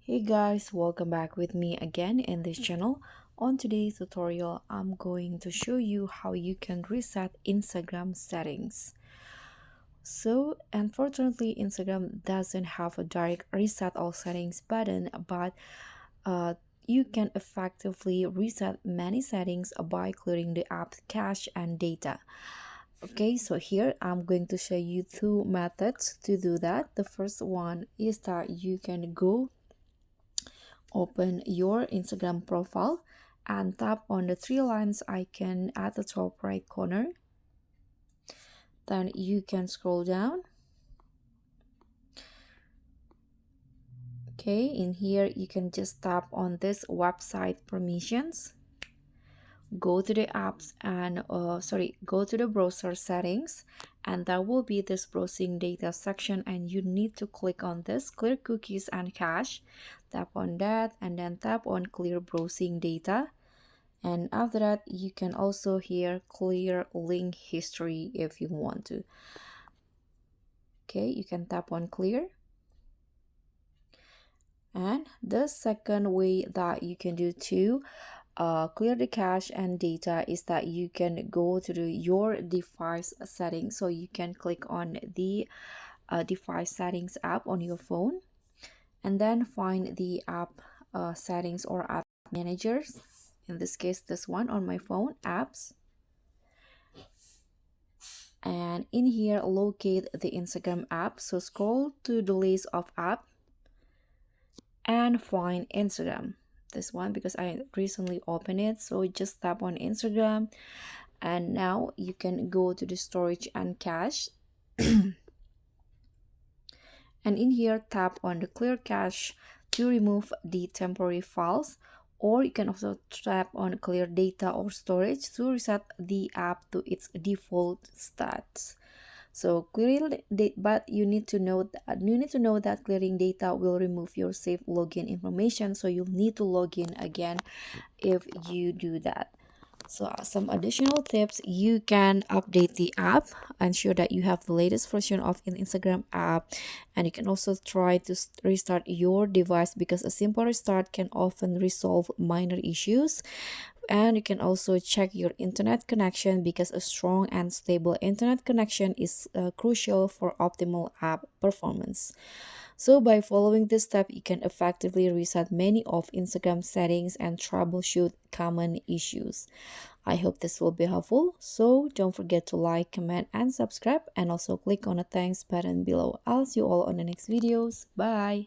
Hey guys, welcome back with me again in this channel. On today's tutorial, I'm going to show you how you can reset Instagram settings. So, unfortunately, Instagram doesn't have a direct reset all settings button, but uh, you can effectively reset many settings by clearing the app's cache and data. Okay, so here I'm going to show you two methods to do that. The first one is that you can open your Instagram profile and tap on the three lines icon at the top right corner. Then you can scroll down. Okay, in here you can just tap on this website permissions. Go to the apps and go to the browser settings, and there will be this browsing data section, and you need to click on this clear cookies and cache. Tap on that and then tap on clear browsing data. And after that, you can also here clear link history if you want to. Okay, you can tap on clear. And the second way that you can do to clear the cache and data is that you can go to your device settings. So you can click on the device settings app on your phone and then find the app settings or app managers. In this case, this one on my phone, apps. And in here locate the Instagram app. So scroll to the list of app and find Instagram, this one, because I recently opened it. So just tap on Instagram and now you can go to the storage and cache and in here tap on the clear cache to remove the temporary files, or you can also tap on clear data or storage to reset the app to its default stats. So clearing but you need to know that clearing data will remove your saved login information, so you'll need to log in again if you do that. So some additional tips: you can update the app, ensure that you have the latest version of an Instagram app, and you can also try to restart your device, because a simple restart can often resolve minor issues. And you can also check your internet connection, because a strong and stable internet connection is crucial for optimal app performance. So by following this step, you can effectively reset many of Instagram settings and troubleshoot common issues. I hope this will be helpful. So don't forget to like, comment, and subscribe, and also click on the thanks button below. I'll see you all on the next videos. Bye.